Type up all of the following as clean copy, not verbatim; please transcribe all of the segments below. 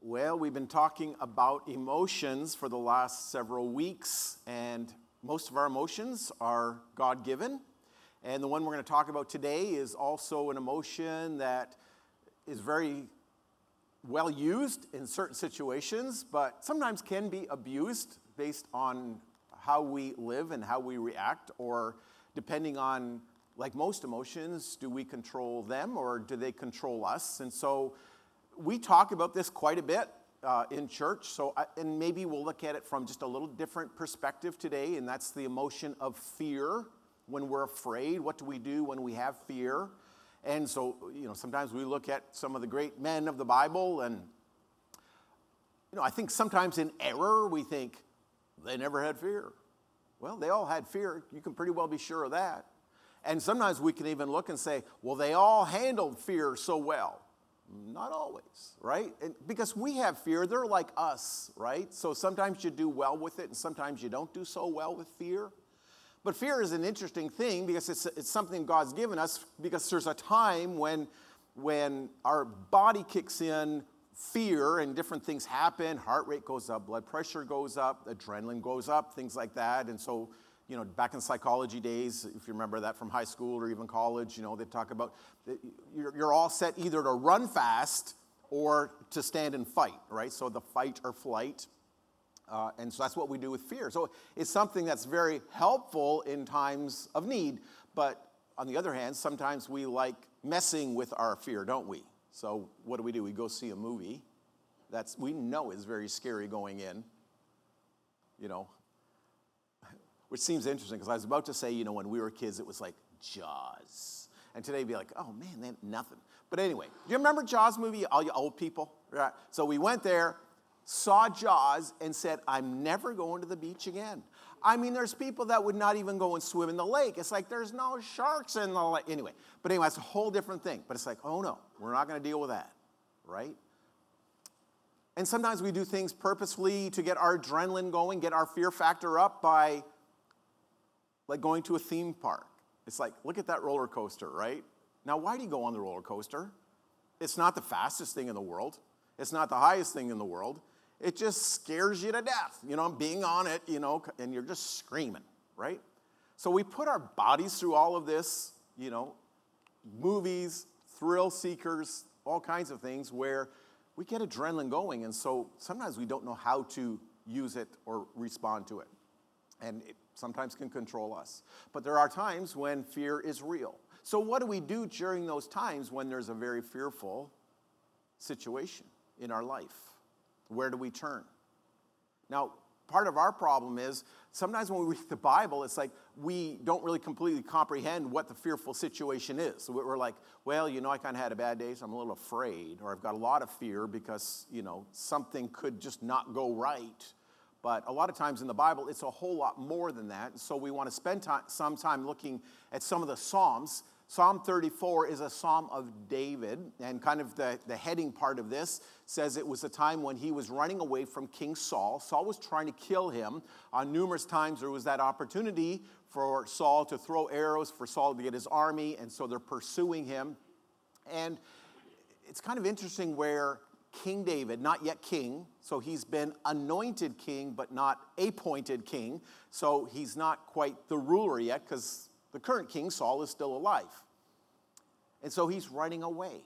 Well, we've been talking about emotions for the last several weeks, and most of our emotions are God-given. And the one we're going to talk about today is also an emotion that is very well used in certain situations, but sometimes can be abused based on how we live and how we react, or depending on, like most emotions, do we control them or do they control us? And so we talk about this quite a bit in church, and maybe we'll look at it from just a little different perspective today, and that's the emotion of fear. When we're afraid, what do we do when we have fear? And so, sometimes we look at some of the great men of the Bible, and, I think sometimes in error we think they never had fear. Well, they all had fear. You can pretty well be sure of that. And sometimes we can even look and say, well, they all handled fear so well. Not always, right? And because we have fear, they're like us, right? So sometimes you do well with it, and sometimes you don't do so well with fear. But fear is an interesting thing because it's something God's given us, because there's a time when our body kicks in fear and different things happen. Heart rate goes up, blood pressure goes up, adrenaline goes up, things like that. And so, back in psychology days, if you remember that from high school or even college, they talk about you're all set either to run fast or to stand and fight, right? So the fight or flight. And so that's what we do with fear. So it's something that's very helpful in times of need. But on the other hand, sometimes we like messing with our fear, don't we? So what do? We go see a movie that's we know is very scary going in, which seems interesting because I was about to say, when we were kids, it was like Jaws. And today it'd be like, oh man, they had nothing. But anyway, do you remember Jaws movie, all you old people? Right. So we went there, saw Jaws, and said, I'm never going to the beach again. I mean, there's people that would not even go and swim in the lake. It's like there's no sharks in the lake. Anyway, it's a whole different thing. But it's like, oh no, we're not going to deal with that, right? And sometimes we do things purposefully to get our adrenaline going, get our fear factor up by like going to a theme park. It's like, look at that roller coaster, right? Now, why do you go on the roller coaster? It's not the fastest thing in the world. It's not the highest thing in the world. It just scares you to death, being on it, and you're just screaming, right? So we put our bodies through all of this, movies, thrill seekers, all kinds of things where we get adrenaline going. And so sometimes we don't know how to use it or respond to it. And it sometimes can control us. But there are times when fear is real. So what do we do during those times when there's a very fearful situation in our life? Where do we turn? Now, part of our problem is sometimes when we read the Bible, it's like we don't really completely comprehend what the fearful situation is. So we're like, well, I kind of had a bad day, so I'm a little afraid, or I've got a lot of fear because, something could just not go right. But a lot of times in the Bible, it's a whole lot more than that. So we want to spend some time looking at some of the Psalms. Psalm 34 is a psalm of David, and kind of the heading part of this says it was a time when he was running away from King Saul. Saul was trying to kill him. On numerous times there was that opportunity for Saul to throw arrows, for Saul to get his army, and so they're pursuing him. And it's kind of interesting where King David, not yet king, so he's been anointed king but not appointed king, so he's not quite the ruler yet because the current king, Saul, is still alive. And so he's running away.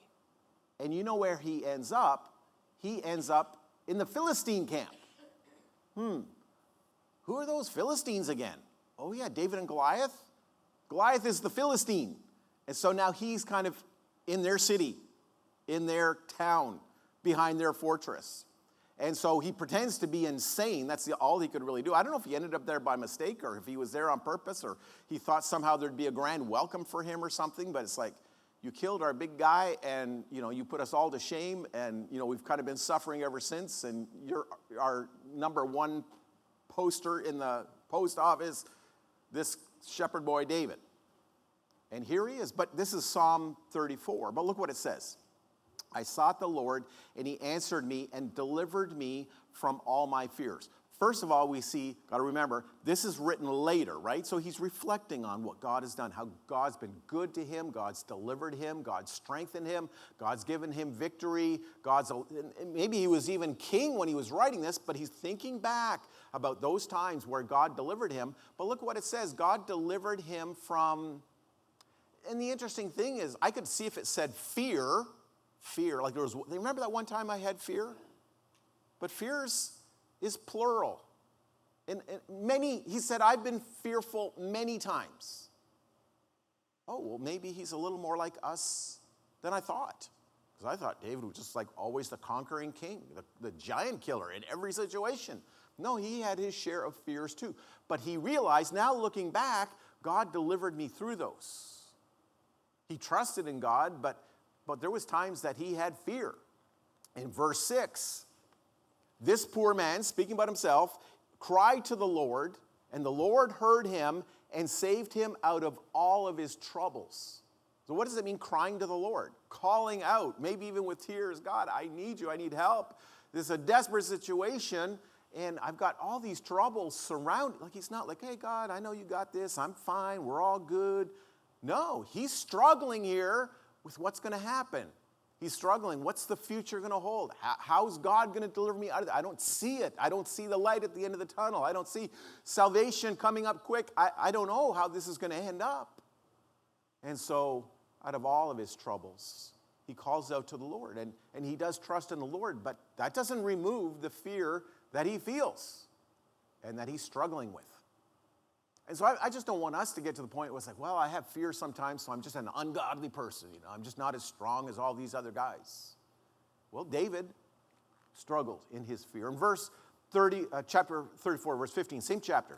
And you know where he ends up? He ends up in the Philistine camp. Who are those Philistines again? Oh yeah, David and Goliath. Goliath is the Philistine. And so now he's kind of in their city, in their town, behind their fortress. And so he pretends to be insane. That's all he could really do. I don't know if he ended up there by mistake or if he was there on purpose or he thought somehow there'd be a grand welcome for him or something. But it's like, you killed our big guy and, you put us all to shame. And, we've kind of been suffering ever since. And you're our number one poster in the post office, this shepherd boy David. And here he is. But this is Psalm 34. But look what it says. I sought the Lord, and he answered me and delivered me from all my fears. First of all, we see, got to remember, this is written later, right? So he's reflecting on what God has done, how God's been good to him, God's delivered him, God's strengthened him, God's given him victory, maybe he was even king when he was writing this, but he's thinking back about those times where God delivered him. But look what it says, God delivered him from, and the interesting thing is, I could see if it said fear, like remember that one time I had fear? But fears is plural. And he said, I've been fearful many times. Oh, well, maybe he's a little more like us than I thought. Because I thought David was just like always the conquering king, the giant killer in every situation. No, he had his share of fears too. But he realized, now looking back, God delivered me through those. He trusted in God, but there was times that he had fear. In verse 6, this poor man, speaking about himself, cried to the Lord, and the Lord heard him and saved him out of all of his troubles. So what does it mean, crying to the Lord? Calling out, maybe even with tears, God, I need you, I need help. This is a desperate situation, and I've got all these troubles surrounding. Like, he's not like, hey, God, I know you got this, I'm fine, we're all good. No, he's struggling here with what's going to happen. He's struggling. What's the future going to hold? How's God going to deliver me out of it? I don't see it. I don't see the light at the end of the tunnel. I don't see salvation coming up quick. I don't know how this is going to end up. And so, out of all of his troubles, he calls out to the Lord. And he does trust in the Lord, but that doesn't remove the fear that he feels and that he's struggling with. And so I just don't want us to get to the point where it's like, well, I have fear sometimes, so I'm just an ungodly person. I'm just not as strong as all these other guys. Well, David struggled in his fear. In chapter 34, verse 15, same chapter.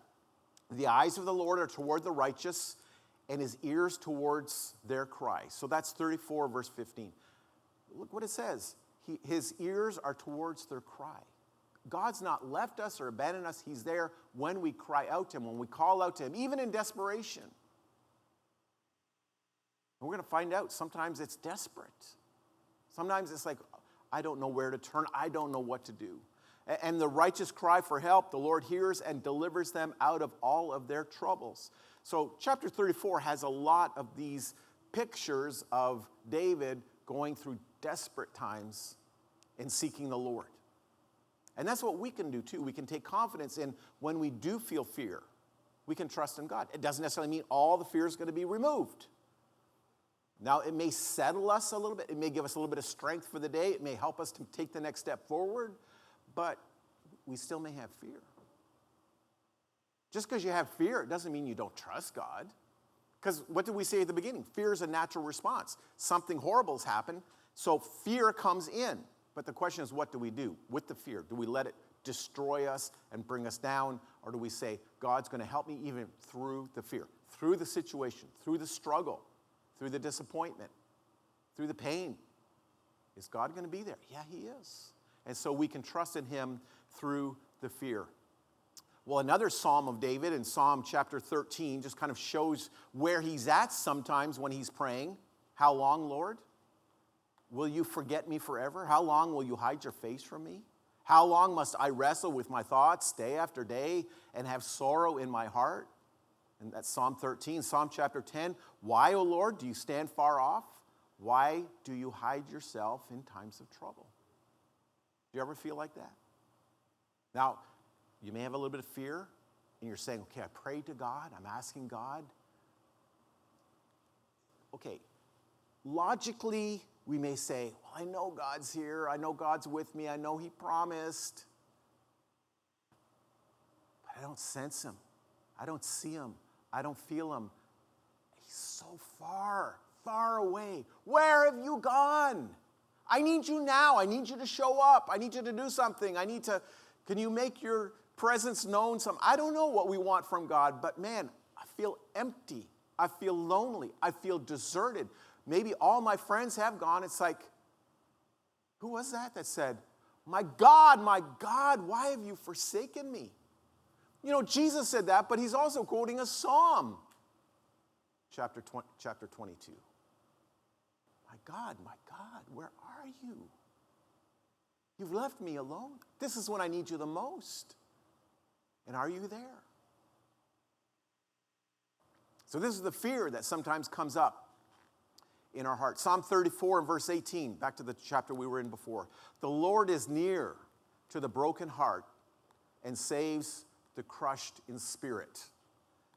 The eyes of the Lord are toward the righteous, and his ears towards their cry. So that's 34, verse 15. Look what it says. His ears are towards their cry. God's not left us or abandoned us. He's there when we cry out to him, when we call out to him, even in desperation. And we're going to find out sometimes it's desperate. Sometimes it's like, I don't know where to turn. I don't know what to do. And the righteous cry for help. The Lord hears and delivers them out of all of their troubles. So chapter 34 has a lot of these pictures of David going through desperate times and seeking the Lord. And that's what we can do too. We can take confidence in when we do feel fear. We can trust in God. It doesn't necessarily mean all the fear is going to be removed. Now, it may settle us a little bit. It may give us a little bit of strength for the day. It may help us to take the next step forward. But we still may have fear. Just because you have fear, it doesn't mean you don't trust God. Because what did we say at the beginning? Fear is a natural response. Something horrible has happened, so fear comes in. But the question is, what do we do with the fear? Do we let it destroy us and bring us down? Or do we say, God's going to help me even through the fear, through the situation, through the struggle, through the disappointment, through the pain? Is God going to be there? Yeah, he is. And so we can trust in him through the fear. Well, another Psalm of David in Psalm chapter 13 just kind of shows where he's at sometimes when he's praying. How long, Lord? Will you forget me forever? How long will you hide your face from me? How long must I wrestle with my thoughts day after day and have sorrow in my heart? And that's Psalm 13. Psalm chapter 10. Why, O Lord, do you stand far off? Why do you hide yourself in times of trouble? Do you ever feel like that? Now, you may have a little bit of fear, and you're saying, okay, I prayed to God. I'm asking God. Okay, logically, we may say, well, I know God's here. I know God's with me. I know he promised. But I don't sense him. I don't see him. I don't feel him. He's so far, far away. Where have you gone? I need you now. I need you to show up. I need you to do something. Can you make your presence known? I don't know what we want from God, but man, I feel empty. I feel lonely. I feel deserted. Maybe all my friends have gone. It's like, who was that said, my God, why have you forsaken me? Jesus said that, but he's also quoting a psalm. Chapter 22. My God, where are you? You've left me alone. This is when I need you the most. And are you there? So this is the fear that sometimes comes up in our heart. Psalm 34 and verse 18, back to the chapter we were in before. The Lord is near to the broken heart and saves the crushed in spirit.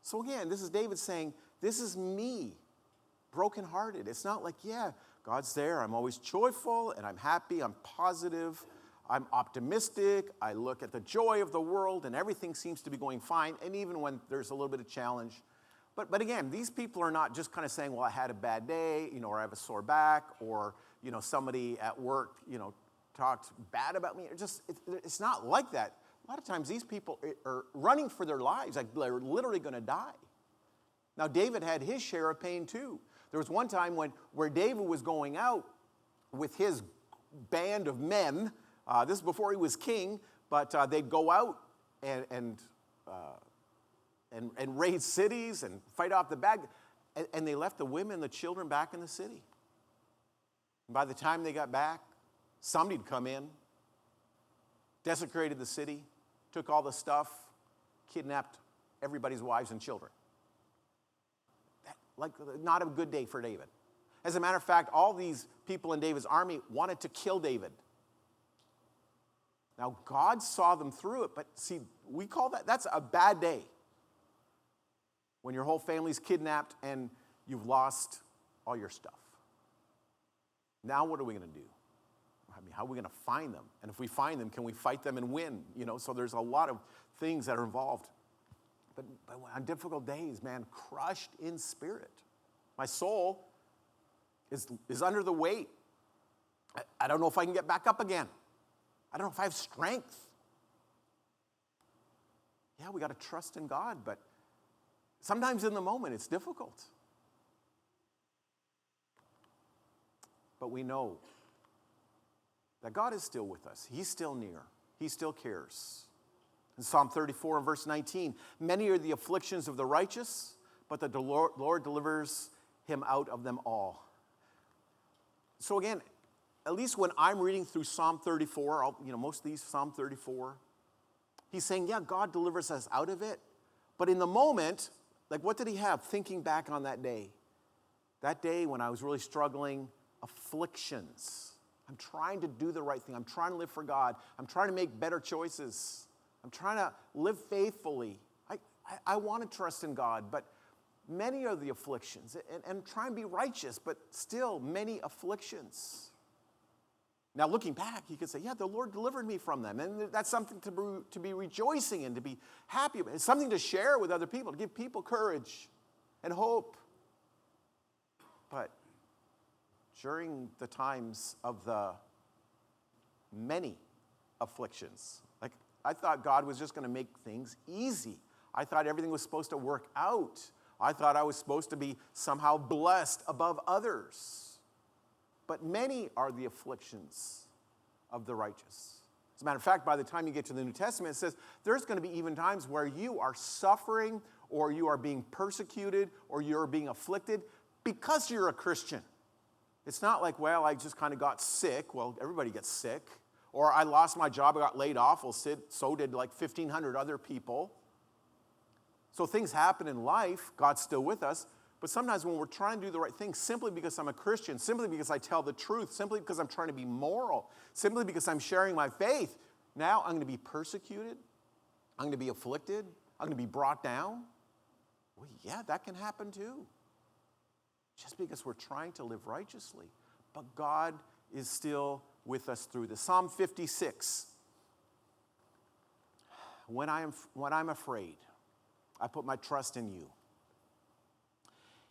So again, this is David saying, this is me, brokenhearted. It's not like, yeah, God's there. I'm always joyful and I'm happy. I'm positive. I'm optimistic. I look at the joy of the world and everything seems to be going fine. And even when there's a little bit of challenge. But again, these people are not just kind of saying, well, I had a bad day, or I have a sore back, or, somebody at work, talked bad about me. It's not like that. A lot of times these people are running for their lives, like they're literally going to die. Now, David had his share of pain too. There was one time where David was going out with his band of men. This is before he was king, but they'd go out and raid cities and fight off the bad, and they left the women and the children back in the city. And by the time they got back, somebody'd come in, desecrated the city, took all the stuff, kidnapped everybody's wives and children. Not a good day for David. As a matter of fact, all these people in David's army wanted to kill David. Now, God saw them through it, but see, we call that's a bad day. When your whole family's kidnapped and you've lost all your stuff. Now what are we going to do? How are we going to find them? And if we find them, can we fight them and win? So there's a lot of things that are involved. But on difficult days, man, crushed in spirit. My soul is under the weight. I don't know if I can get back up again. I don't know if I have strength. Yeah, we got to trust in God, but sometimes in the moment, it's difficult. But we know that God is still with us. He's still near. He still cares. In Psalm 34 and verse 19, many are the afflictions of the righteous, but the Lord delivers him out of them all. So again, at least when I'm reading through Psalm 34, most of these Psalm 34, he's saying, yeah, God delivers us out of it. But in the moment, what did he have thinking back on that day? That day when I was really struggling, afflictions. I'm trying to do the right thing. I'm trying to live for God. I'm trying to make better choices. I'm trying to live faithfully. I want to trust in God, but many are the afflictions. And try and be righteous, but still many afflictions. Now, looking back, you could say, yeah, the Lord delivered me from them. And that's something to be rejoicing in, to be happy about. It's something to share with other people, to give people courage and hope. But during the times of the many afflictions, I thought God was just going to make things easy. I thought everything was supposed to work out. I thought I was supposed to be somehow blessed above others. But many are the afflictions of the righteous. As a matter of fact, by the time you get to the New Testament, it says there's going to be even times where you are suffering or you are being persecuted or you're being afflicted because you're a Christian. It's not like, well, I just kind of got sick. Well, everybody gets sick. Or I lost my job, I got laid off. Well, so did 1,500 other people. So things happen in life. God's still with us. But sometimes when we're trying to do the right thing, simply because I'm a Christian, simply because I tell the truth, simply because I'm trying to be moral, simply because I'm sharing my faith, now I'm going to be persecuted. I'm going to be afflicted. I'm going to be brought down. Well, yeah, that can happen too. Just because we're trying to live righteously. But God is still with us through this. Psalm 56. When I'm afraid, I put my trust in you.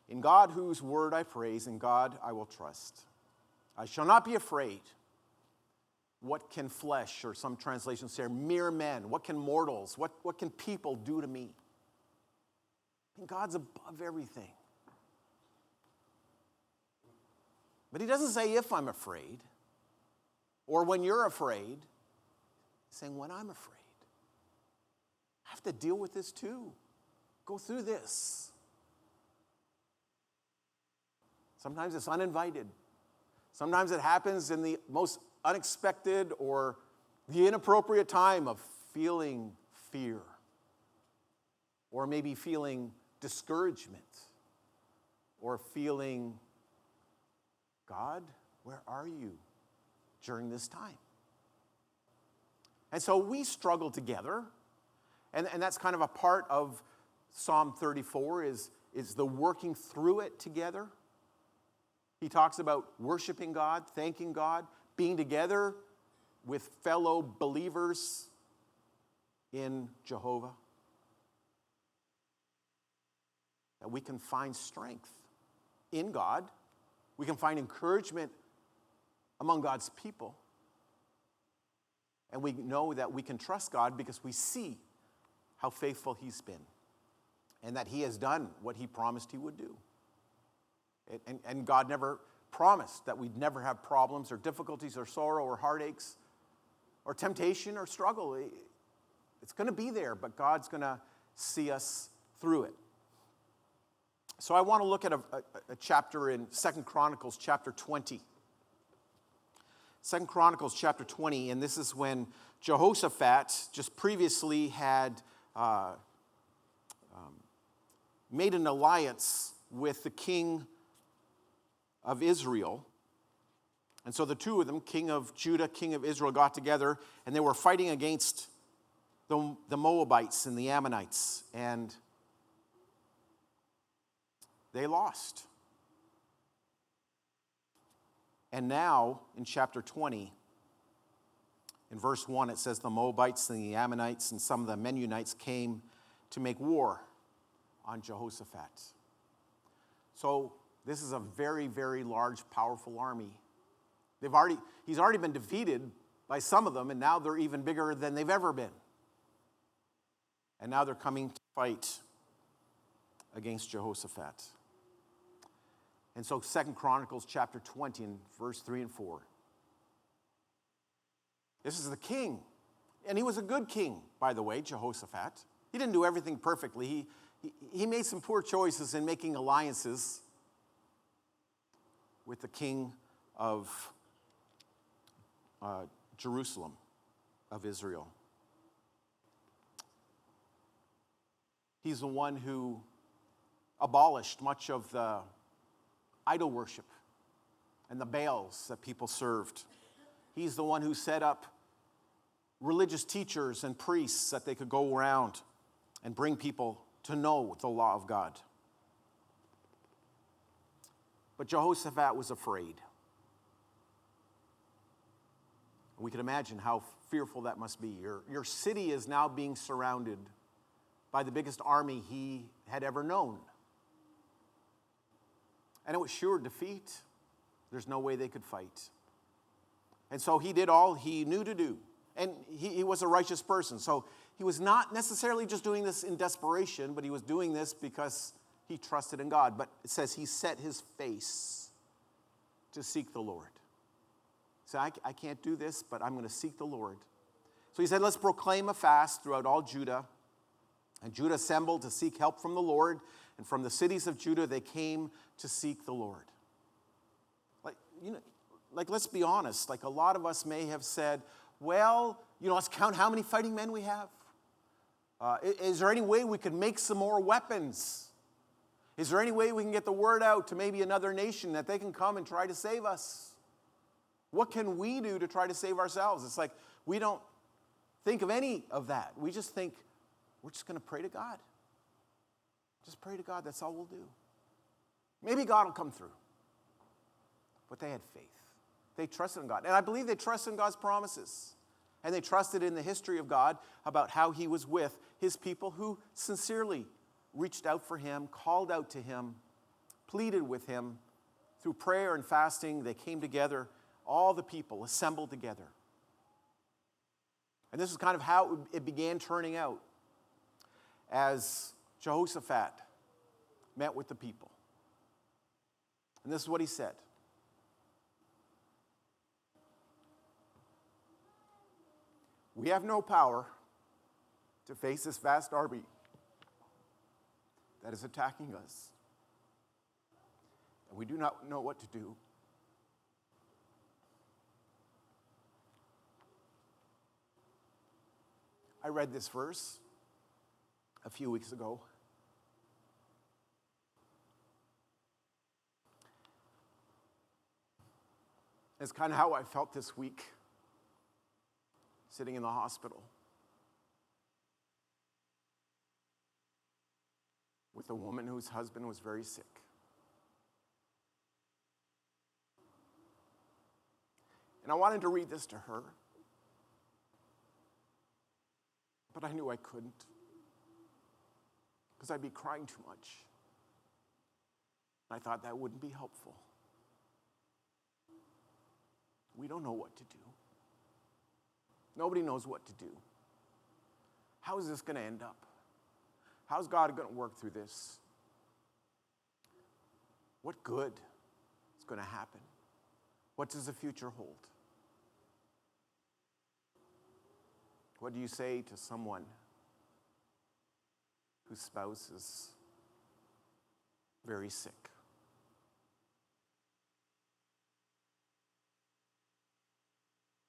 In God whose word I praise, in God I will trust. I shall not be afraid. What can flesh, or some translations say, mere men, what can mortals, what can people do to me? And God's above everything. But he doesn't say if I'm afraid, or when you're afraid. He's saying when I'm afraid. I have to deal with this too. Go through this. Sometimes it's uninvited. Sometimes it happens in the most unexpected or the inappropriate time of feeling fear. or maybe feeling discouragement, or feeling, God, where are you during this time? And so we struggle together, and that's kind of a part of Psalm 34 is the working through it together. He talks about worshiping God, thanking God, being together with fellow believers in Jehovah. That we can find strength in God. We can find encouragement among God's people. And we know that we can trust God because we see how faithful He's been and that He has done what He promised He would do. And God never promised that we'd never have problems or difficulties or sorrow or heartaches or temptation or struggle. It's going to be there, but God's going to see us through it. So I want to look at a chapter in 2 Chronicles chapter 20. 2 Chronicles chapter 20, and this is when Jehoshaphat just previously had made an alliance with the king of Israel. And so the two of them, king of Judah, king of Israel, got together, and they were fighting against the Moabites and the Ammonites, and they lost. And now, in chapter 20, in verse 1, it says the Moabites and the Ammonites and some of the Mennonites came to make war on Jehoshaphat. So this is a very, very large, powerful army. He's already been defeated by some of them, and now they're even bigger than they've ever been. And now they're coming to fight against Jehoshaphat. And so 2 Chronicles chapter 20 and verse 3 and 4. This is the king. And he was a good king, by the way, Jehoshaphat. He didn't do everything perfectly. He made some poor choices in making alliances with the king of Jerusalem, of Israel. He's the one who abolished much of the idol worship and the Baals that people served. He's the one who set up religious teachers and priests that they could go around and bring people to know the law of God. But Jehoshaphat was afraid. We can imagine how fearful that must be. Your city is now being surrounded by the biggest army he had ever known. And it was sure defeat. There's no way they could fight. And so he did all he knew to do. And he was a righteous person. So he was not necessarily just doing this in desperation, but he was doing this because he trusted in God. But it says he set his face to seek the Lord. So I can't do this, but I'm going to seek the Lord. So he said, let's proclaim a fast throughout all Judah. And Judah assembled to seek help from the Lord. And from the cities of Judah, they came to seek the Lord. Let's be honest. Like a lot of us may have said, well, let's count how many fighting men we have. Is there any way we could make some more weapons? Is there any way we can get the word out to maybe another nation that they can come and try to save us? What can we do to try to save ourselves? It's like we don't think of any of that. We just think we're just going to pray to God. Just pray to God. That's all we'll do. Maybe God will come through. But they had faith. They trusted in God. And I believe they trusted in God's promises. And they trusted in the history of God about how he was with his people who sincerely reached out for him, called out to him, pleaded with him. Through prayer and fasting, they came together. All the people assembled together. And this is kind of how it began turning out as Jehoshaphat met with the people. And this is what he said. We have no power to face this vast army that is attacking us. And we do not know what to do. I read this verse, a few weeks ago. It's kind of how I felt this week, sitting in the hospital with a woman whose husband was very sick. And I wanted to read this to her, but I knew I couldn't because I'd be crying too much. I thought that wouldn't be helpful. We don't know what to do. Nobody knows what to do. How is this going to end up? How's God going to work through this? What good is going to happen? What does the future hold? What do you say to someone whose spouse is very sick?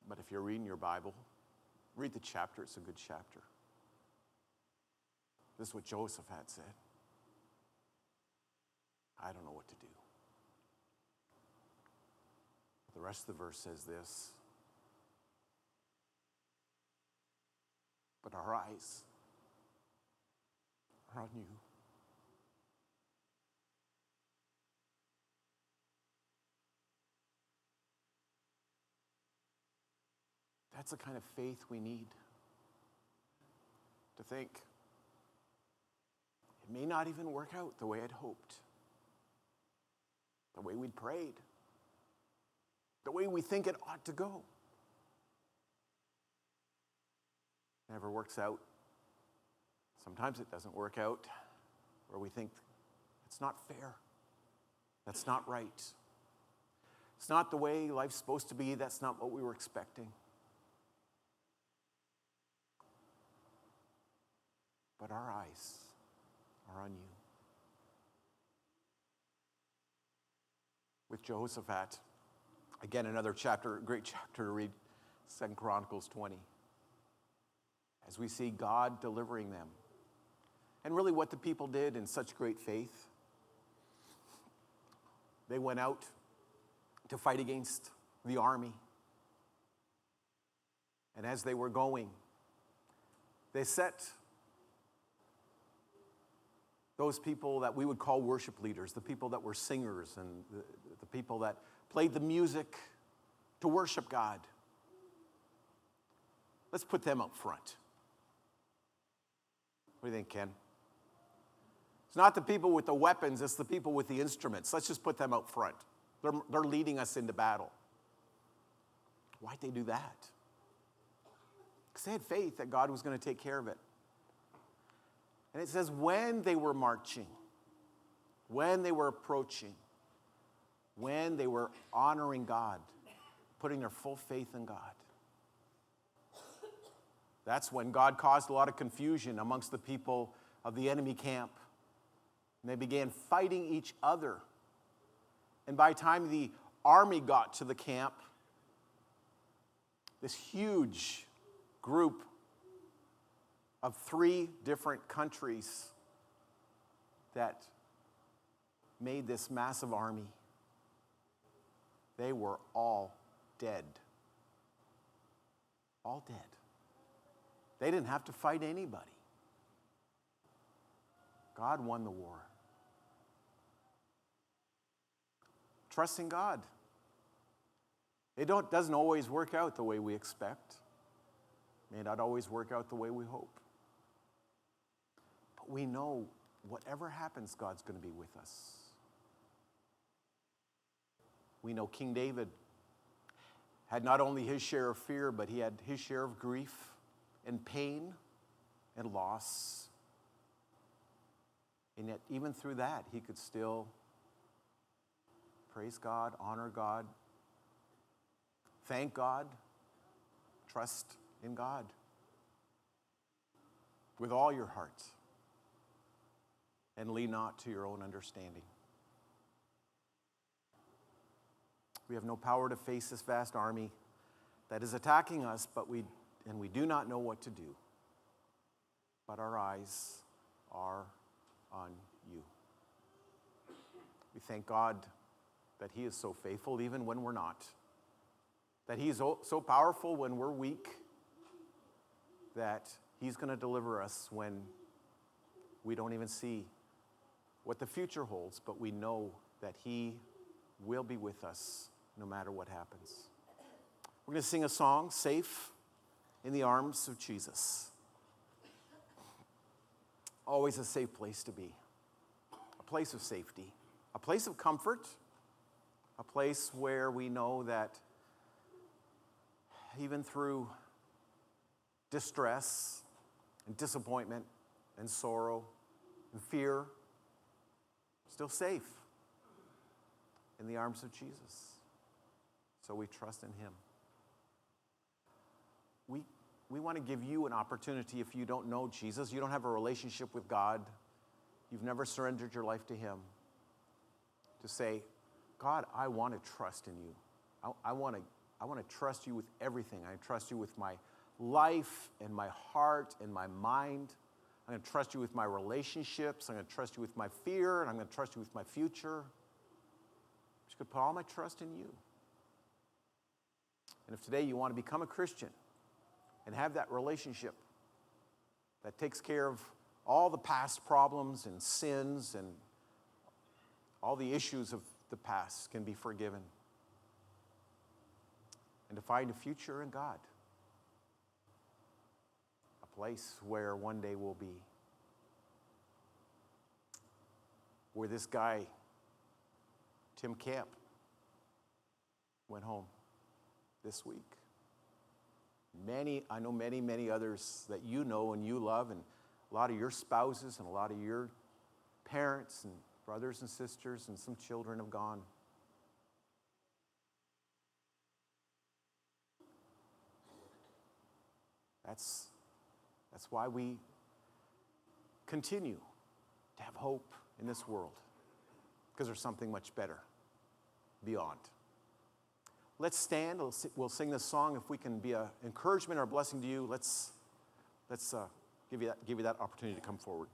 But if you're reading your Bible, read the chapter. It's a good chapter. This is what Joseph had said. I don't know what to do. The rest of the verse says this. But our eyes are on you. That's the kind of faith we need. To think, it may not even work out the way I'd hoped, the way we'd prayed, the way we think it ought to go. Never works out. Sometimes it doesn't work out, where we think it's not fair, that's not right. It's not the way life's supposed to be, that's not what we were expecting. But our eyes are on you. With Jehoshaphat, again, another chapter, great chapter to read, 2 Chronicles 20. As we see God delivering them. And really what the people did in such great faith. They went out to fight against the army. And as they were going, they set those people that we would call worship leaders, the people that were singers and the people that played the music to worship God. Let's put them up front. What do you think, Ken? It's not the people with the weapons, it's the people with the instruments. Let's just put them out front. They're leading us into battle. Why'd they do that? Because they had faith that God was going to take care of it. And it says when they were marching, when they were approaching, when they were honoring God, putting their full faith in God. That's when God caused a lot of confusion amongst the people of the enemy camp. And they began fighting each other. And by the time the army got to the camp, this huge group of 3 different countries that made this massive army, they were all dead. All dead. They didn't have to fight anybody. God won the war. Trusting God. It doesn't always work out the way we expect. May not always work out the way we hope. But we know whatever happens, God's going to be with us. We know King David had not only his share of fear, but he had his share of grief and pain and loss. And yet, even through that, he could still praise God, honor God, thank God, trust in God with all your heart, and lean not to your own understanding. We have no power to face this vast army that is attacking us, but we do not know what to do. But our eyes are on you. We thank God that He is so faithful even when we're not. That He's so powerful when we're weak. That He's going to deliver us when we don't even see what the future holds, but we know that He will be with us no matter what happens. We're going to sing a song, Safe in the Arms of Jesus. Always a safe place to be, a place of safety, a place of comfort, a place where we know that even through distress and disappointment and sorrow and fear, still safe in the arms of Jesus. So we trust in Him. We want to give you an opportunity if you don't know Jesus, you don't have a relationship with God, you've never surrendered your life to Him, to say, God, I want to trust in you. I want to trust you with everything. I trust you with my life and my heart and my mind. I'm going to trust you with my relationships. I'm going to trust you with my fear, and I'm going to trust you with my future. I'm just going to put all my trust in you. And if today you want to become a Christian and have that relationship that takes care of all the past problems and sins and all the issues of the past can be forgiven, and to find a future in God, a place where one day we'll be, where this guy, Tim Camp, went home this week. I know many others that you know and you love, and a lot of your spouses and a lot of your parents and brothers and sisters and some children have gone. That's why we continue to have hope in this world, because there's something much better beyond. Let's stand. We'll sing this song. If we can be an encouragement or a blessing to you, let's give you that opportunity to come forward.